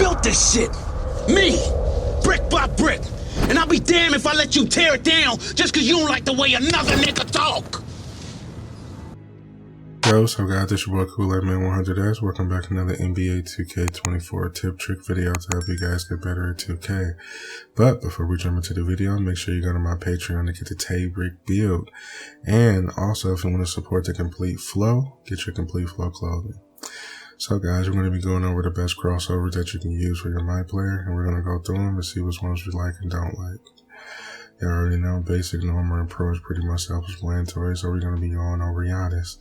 built this shit. Me. Brick by brick. And I'll be damned if I let you tear it down just because you don't like the way another nigga talk. Yo, so guys, this your boy Kool-Aid-Man100S. Welcome back to another NBA 2K24 tip trick video to help you guys get better at 2K. But before we jump into the video, make sure you go to my Patreon to get the Tay Brick build. And also, if you want to support the Complete Flow, get your Complete Flow clothing. So guys, we're going to be going over the best crossovers that you can use for your My Player, and we're going to go through them to see which ones you like and don't like. You already know basic, normal, and pro is pretty much self-explanatory, so we're going to be going over Giannis.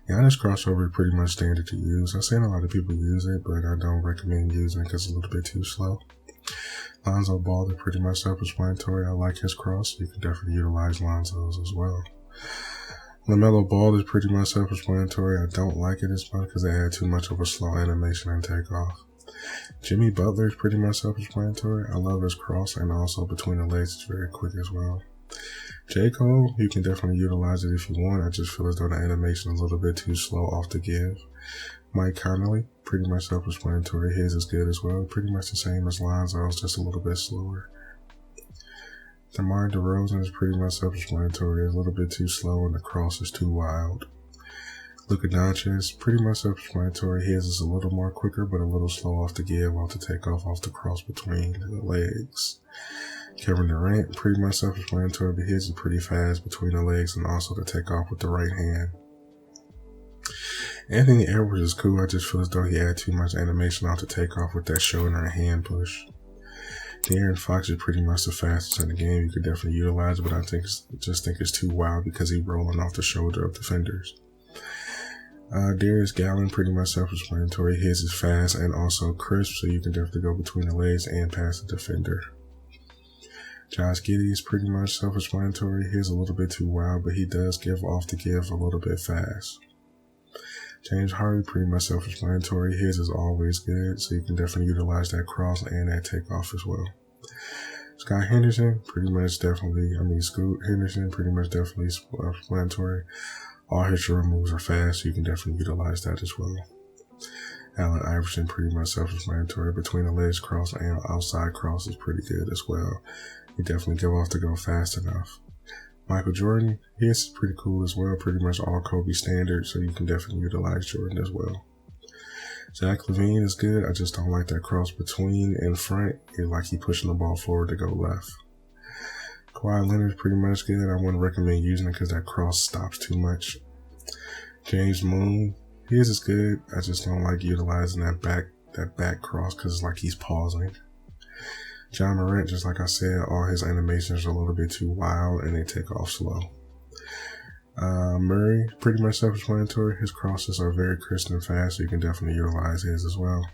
Giannis crossover is pretty much standard to use. I've seen a lot of people use it, but I don't recommend using it because it's a little bit too slow. Lonzo Ball is pretty much self-explanatory. I like his cross. You can definitely utilize Lonzo's as well. LaMelo Ball is pretty much self-explanatory. I don't like it as much because they had too much of a slow animation and takeoff. Jimmy Butler is pretty much self-explanatory. I love his cross, and also between the legs it's very quick as well. J. Cole, you can definitely utilize it if you want. I just feel as though the animation is a little bit too slow off the give. Mike Conley, pretty much self-explanatory. His is good as well. Pretty much the same as Lonzo's, just a little bit slower. DeMar DeRozan is pretty much self-explanatory. It's a little bit too slow and the cross is too wild. Luka Doncic is pretty much self-explanatory. His is a little more quicker, but a little slow off the give, off the takeoff, off the cross between the legs. Kevin Durant, pretty much self-explanatory, but his is pretty fast between the legs and also the takeoff with the right hand. Anthony Edwards is cool. I just feel as though he had too much animation off the takeoff with that shoulder and hand push. De'Aaron Fox is pretty much the fastest in the game. You could definitely utilize it, but I just think it's too wild because he's rolling off the shoulder of defenders. Darius Garland, pretty much self-explanatory. His is fast and also crisp, so you can definitely go between the legs and past the defender. Josh Giddey is pretty much self-explanatory. His a little bit too wild, but he does give off the give a little bit fast. James Harden, pretty much self-explanatory. His is always good, so you can definitely utilize that cross and that takeoff as well. Scott Henderson, Scoot Henderson, pretty much definitely self-explanatory. All his short moves are fast, so you can definitely utilize that as well. Allen Iverson, pretty much self-explanatory. Between the legs cross and outside cross is pretty good as well. You definitely give off to go fast enough. Michael Jordan, his is pretty cool as well. Pretty much all Kobe standard, so you can definitely utilize Jordan as well. Zach LaVine is good. I just don't like that cross between and front. It's like he pushing the ball forward to go left. Kawhi Leonard is pretty much good. I wouldn't recommend using it because that cross stops too much. James Moon, his is good. I just don't like utilizing that back cross because it's like he's pausing. John Morant, just like I said, all his animations are a little bit too wild and they take off slow. Murray, pretty much self-explanatory. His crosses are very crisp and fast, so you can definitely utilize his as well.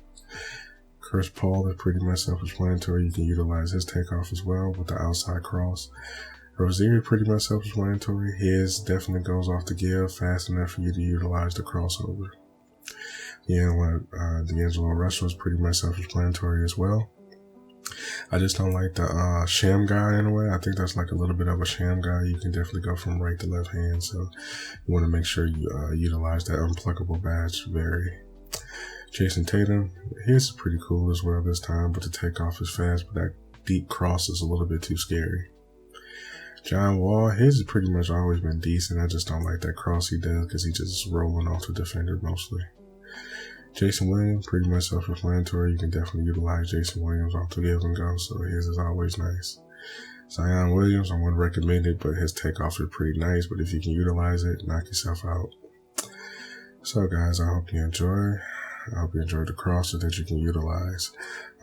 Chris Paul is pretty much self-explanatory. You can utilize his takeoff as well with the outside cross. Rozier is pretty much self-explanatory. His definitely goes off the give fast enough for you to utilize the crossover. D'Angelo Russell is pretty much self-explanatory as well. I just don't like the sham guy in a way. I think that's like a little bit of a sham guy. You can definitely go from right to left hand, so you want to make sure you utilize that unpluckable badge very. Jason Tatum, his is pretty cool as well this time, but the takeoff is fast, but that deep cross is a little bit too scary. John Wall, his has pretty much always been decent. I just don't like that cross he does because he's just rolling off the defender mostly. Jason Williams, pretty much self-explanatory. You can definitely utilize Jason Williams off the give and go, so his is always nice. Zion Williams, I wouldn't recommend it, but his takeoff is pretty nice, but if you can utilize it, knock yourself out. So guys, I hope you enjoy. I hope you enjoyed the crosses that you can utilize.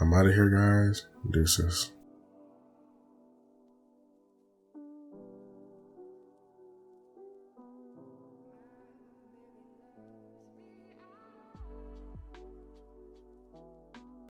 I'm out of here, guys. Deuces.